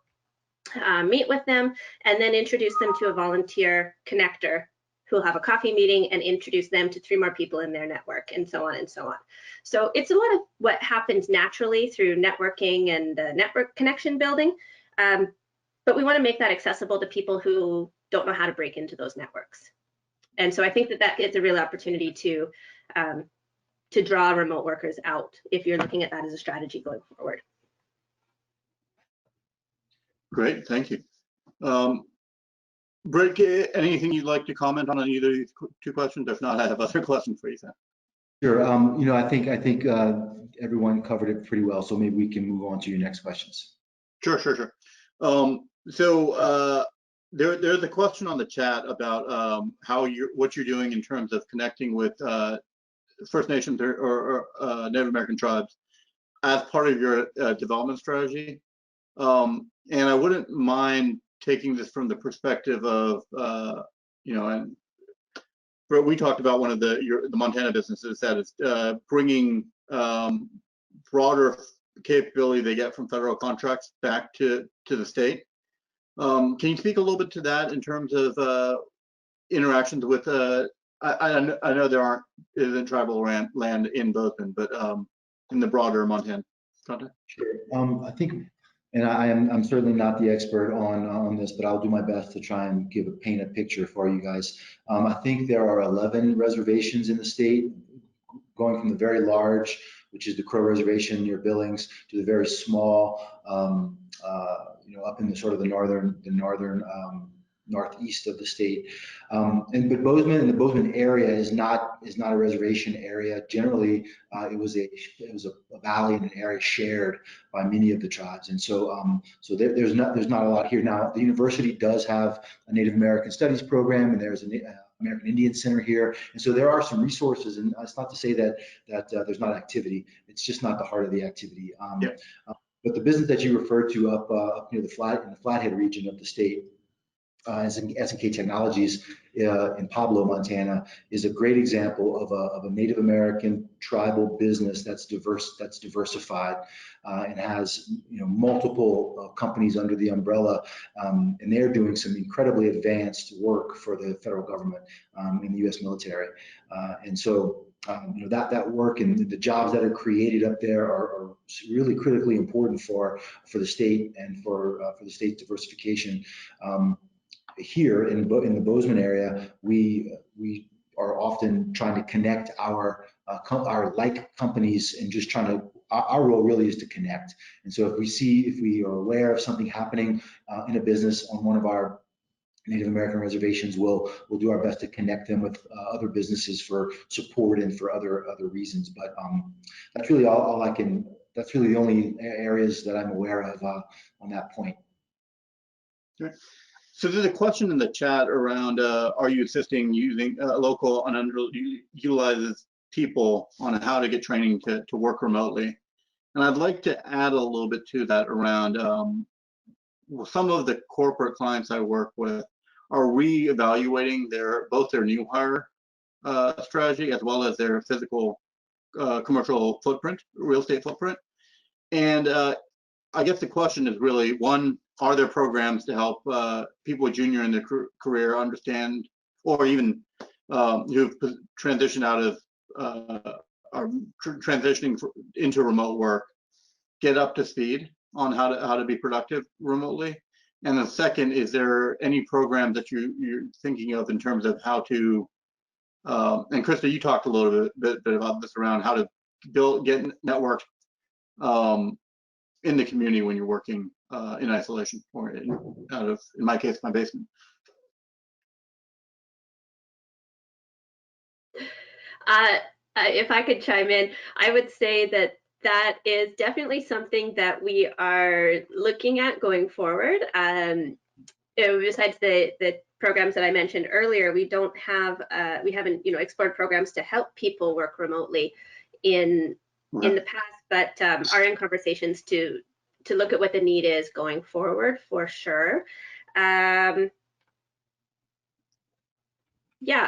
meet with them and then introduce them to a volunteer connector who'll have a coffee meeting and introduce them to 3 more people in their network, and so on and so on. So it's a lot of what happens naturally through networking and network connection building, but we want to make that accessible to people who don't know how to break into those networks. And so I think that is a real opportunity to draw remote workers out if you're looking at that as a strategy going forward. Great, thank you. Britt, anything you'd like to comment on either of these 2 questions? If not, I have other questions for you, Sam. Sure. I think everyone covered it pretty well, so maybe we can move on to your next questions. Sure. There's a question on the chat about what you're doing in terms of connecting with First Nations or Native American tribes as part of your development strategy. And I wouldn't mind taking this from the perspective of, and we talked about one of the Montana businesses that is bringing broader capability they get from federal contracts back to the state. Can you speak a little bit to that in terms of interactions with, I know there isn't tribal land in Bozeman, but in the broader Montana context? Sure. I think And I'm certainly not the expert on this, but I'll do my best to try and paint a picture for you guys. I think there are 11 reservations in the state, going from the very large, which is the Crow Reservation near Billings, to the very small, up in the sort of the northern northeast of the state. But Bozeman and the Bozeman area is not a reservation area. Generally, it was a valley and an area shared by many of the tribes, and so there's not a lot here. Now, the university does have a Native American Studies program, and there's an American Indian Center here, and so there are some resources. And it's not to say that there's not activity. It's just not the heart of the activity. But the business that you referred to up near the Flathead region of the state, SNK Technologies in Pablo, Montana, is a great example of a Native American tribal business that's diversified and has multiple companies under the umbrella, and they're doing some incredibly advanced work for the federal government in the U.S. military, and so that work and the jobs that are created up there are really critically important for the state and for the state's diversification. Here in the Bozeman area, we are often trying to connect our like companies and just trying to. Our role really is to connect. And so if we are aware of something happening in a business on one of our Native American reservations, we'll do our best to connect them with other businesses for support and for other reasons. But that's really all I can. That's really the only areas that I'm aware of on that point. Okay. So there's a question in the chat around, are you assisting using local and underutilized people on how to get training to work remotely? And I'd like to add a little bit to that around some of the corporate clients I work with are reevaluating both their new hire strategy as well as their physical commercial footprint, real estate footprint. And I guess the question is really, one, are there programs to help people junior in their career understand, or even who've transitioned out of are transitioning into remote work, get up to speed on how to be productive remotely? And the second, is there any program that you're thinking of in terms of how to, and Krista, you talked a little bit about this around how to get networked in the community when you're working in isolation or in my case, my basement. If I could chime in, I would say that is definitely something that we are looking at going forward. Besides the programs that I mentioned earlier, we haven't explored programs to help people work remotely in the past, but are in conversations to look at what the need is going forward for sure. Yeah,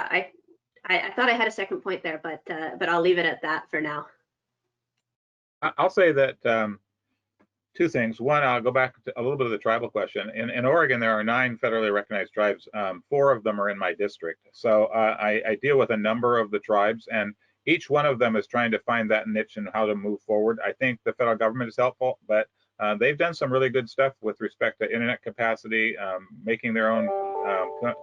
I thought I had a second point there, but I'll leave it at that for now. I'll say that two things. One, I'll go back to a little bit of the tribal question. In Oregon, there are 9 federally recognized tribes. 4 of them are in my district. So I deal with a number of the tribes, and each one of them is trying to find that niche and how to move forward. I think the federal government is helpful, but they've done some really good stuff with respect to internet capacity, making their own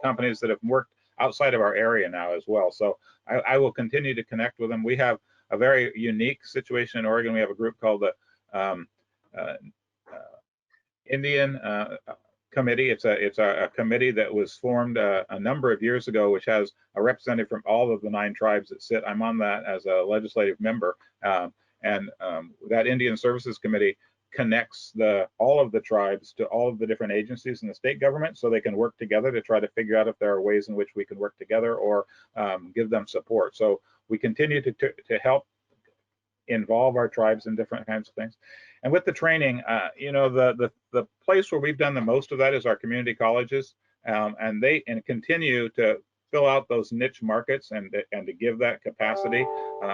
companies that have worked outside of our area now as well. So I will continue to connect with them. We have a very unique situation in Oregon. We have a group called the Indian Committee. It's a committee that was formed a number of years ago, which has a representative from all of the 9 tribes that sit. I'm on that as a legislative member, and that Indian Services Committee connects all of the tribes to all of the different agencies in the state government, so they can work together to try to figure out if there are ways in which we can work together or give them support. So we continue to help involve our tribes in different kinds of things. And with the training, the place where we've done the most of that is our community colleges, and they continue to fill out those niche markets and to give that capacity,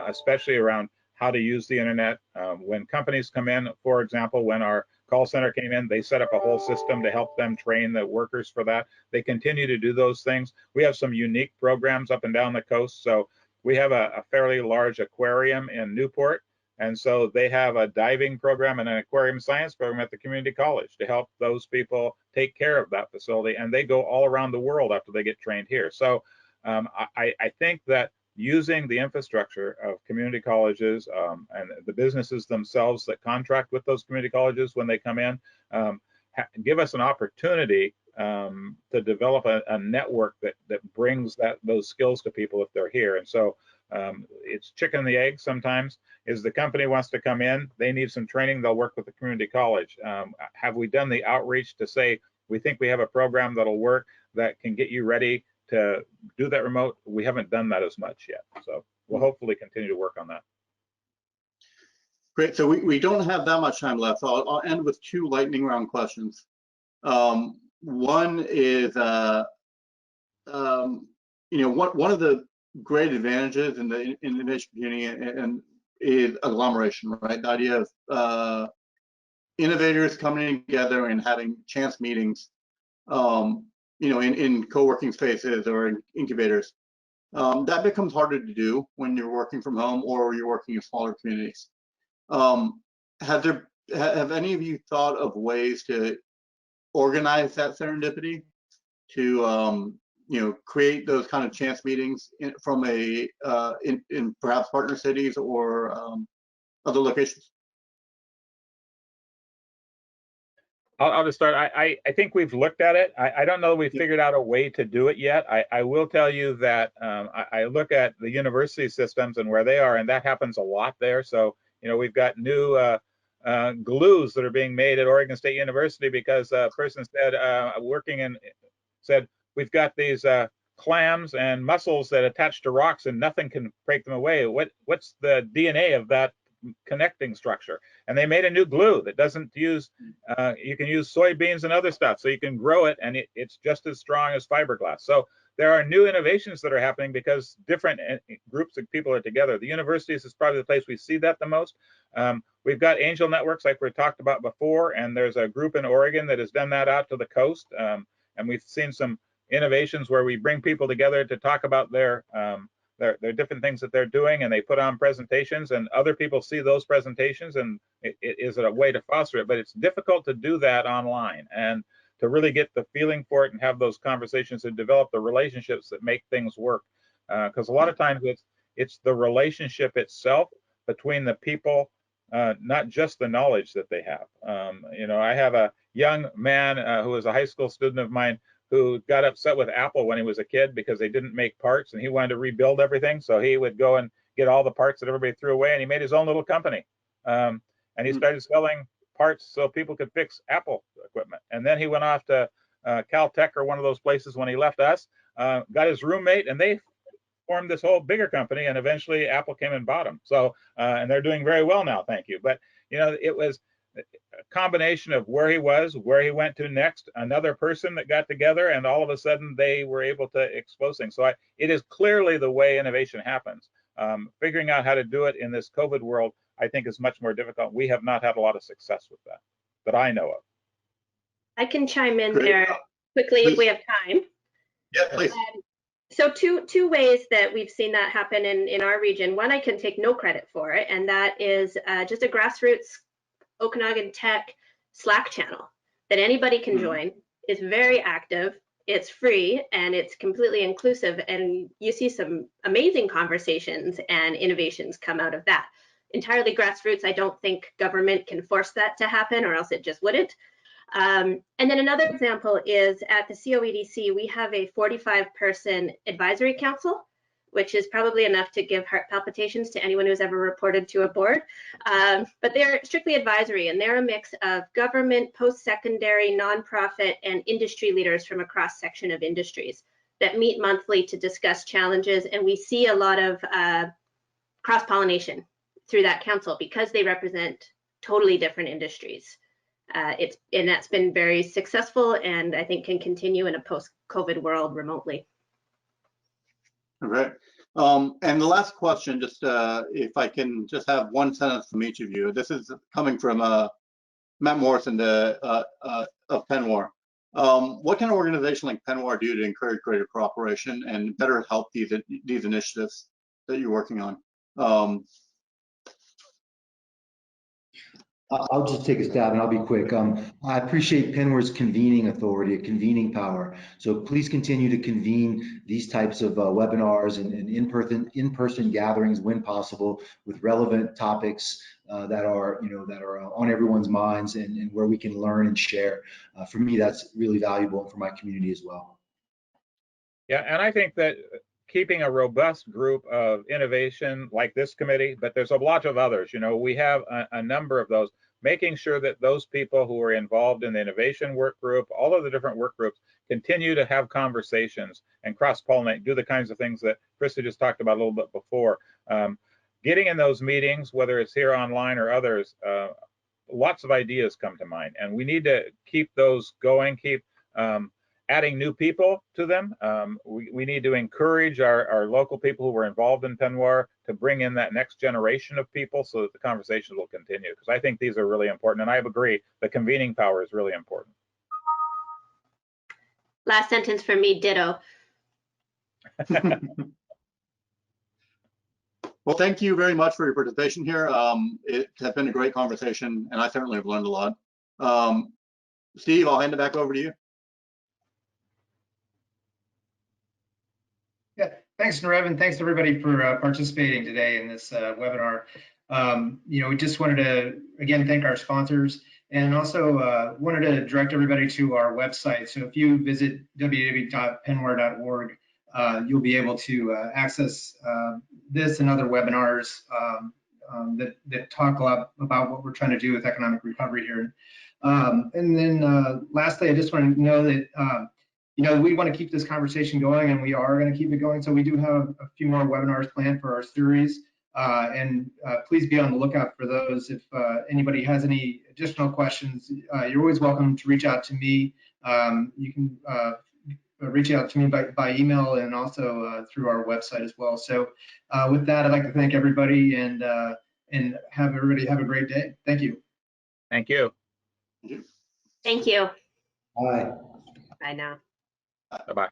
especially around how to use the internet. When companies come in, for example, when our call center came in, they set up a whole system to help them train the workers for that. They continue to do those things. We have some unique programs up and down the coast. So we have a fairly large aquarium in Newport, And so they have a diving program and an aquarium science program at the community college to help those people take care of that facility. And they go all around the world after they get trained here. So I think that using the infrastructure of community colleges and the businesses themselves that contract with those community colleges when they come in, give us an opportunity to develop a network that brings those skills to people if they're here. And so it's chicken and the egg sometimes. Is the company wants to come in, they need some training, they'll work with the community college. Have we done the outreach to say, we think we have a program that'll work that can get you ready to do that remote? We haven't done that as much yet. So we'll hopefully continue to work on that. Great. So we don't have that much time left. So I'll end with 2 lightning round questions. One is, one of the great advantages in the innovation community and is agglomeration, right? The idea of innovators coming together and having chance meetings, in co-working spaces or in incubators. That becomes harder to do when you're working from home or you're working in smaller communities. Have any of you thought of ways to organize that serendipity to create those kind of chance meetings from in perhaps partner cities or other locations? I'll just start. I think we've looked at it. I don't know that we've figured out a way to do it yet. I will tell you that I look at the university systems and where they are, and that happens a lot there. So, we've got new glues that are being made at Oregon State University because a person said, we've got these clams and mussels that attach to rocks and nothing can break them away. What's the DNA of that connecting structure? And they made a new glue that doesn't use, you can use soybeans and other stuff, so you can grow it and it's just as strong as fiberglass. So there are new innovations that are happening because different groups of people are together. The universities is probably the place we see that the most. We've got angel networks like we talked about before, and there's a group in Oregon that has done that out to the coast. And we've seen some innovations where we bring people together to talk about their different things that they're doing, and they put on presentations, and other people see those presentations, and it is a way to foster it. But it's difficult to do that online and to really get the feeling for it and have those conversations and develop the relationships that make things work. Because a lot of times it's the relationship itself between the people, not just the knowledge that they have. I have a young man who is a high school student of mine who got upset with Apple when he was a kid because they didn't make parts, and he wanted to rebuild everything. So he would go and get all the parts that everybody threw away, and he made his own little company. And he started selling parts so people could fix Apple equipment. And then he went off to Caltech or one of those places when he left us, got his roommate, and they formed this whole bigger company, and eventually Apple came and bought them. So, and they're doing very well now, thank you. But, it was a combination of where he was, where he went to next, another person that got together, and all of a sudden they were able to expose things. So it is clearly the way innovation happens. Figuring out how to do it in this COVID world, I think, is much more difficult. We have not had a lot of success with that I know of. I can chime in there quickly if we have time. Yeah, please. So two ways that we've seen that happen in our region. One, I can take no credit for it, and that is just a grassroots Okanagan Tech Slack channel that anybody can join. It's very active, it's free, and it's completely inclusive, and you see some amazing conversations and innovations come out of that. Entirely grassroots. I don't think government can force that to happen, or else it just wouldn't. And then another example is at the COEDC, we have a 45-person advisory council, which is probably enough to give heart palpitations to anyone who's ever reported to a board. But they're strictly advisory, and they're a mix of government, post-secondary, nonprofit, and industry leaders from a cross-section of industries that meet monthly to discuss challenges. And we see a lot of cross-pollination through that council because they represent totally different industries. And that's been very successful, and I think can continue in a post-COVID world remotely. All right. And the last question, just if I can just have one sentence from each of you. This is coming from Matt Morrison of Penwar. What can an organization like Penwar do to encourage greater cooperation and better help these initiatives that you're working on? I'll just take a stab and I'll be quick. I appreciate Penware's convening authority, convening power. So please continue to convene these types of webinars and in-person gatherings when possible with relevant topics that are on everyone's minds and where we can learn and share. For me, that's really valuable, and for my community as well. Yeah, and I think that keeping a robust group of innovation like this committee, but there's a lot of others. We have a number of those, making sure that those people who are involved in the innovation work group, all of the different work groups, continue to have conversations and cross-pollinate, do the kinds of things that Krista just talked about a little bit before. Getting in those meetings, whether it's here online or others, lots of ideas come to mind, and we need to keep those going, keep adding new people to them. We need to encourage our local people who were involved in Penware to bring in that next generation of people so that the conversations will continue, because I think these are really important. And I agree, the convening power is really important. Last sentence for me, ditto. Well, thank you very much for your participation here. It has been a great conversation, and I certainly have learned a lot. Steve, I'll hand it back over to you. Yeah, thanks, Narev, and thanks everybody for participating today in this webinar. We just wanted to, again, thank our sponsors, and also wanted to direct everybody to our website. So if you visit www.penware.org, you'll be able to access this and other webinars that talk a lot about what we're trying to do with economic recovery here. And then lastly, I just want to know that we want to keep this conversation going, and we are going to keep it going. So we do have a few more webinars planned for our series, and please be on the lookout for those. If anybody has any additional questions, you're always welcome to reach out to me. You can reach out to me by email and also through our website as well. So with that, I'd like to thank everybody and have everybody have a great day. Thank you. Thank you. Thank you. Bye. Bye now. Bye-bye.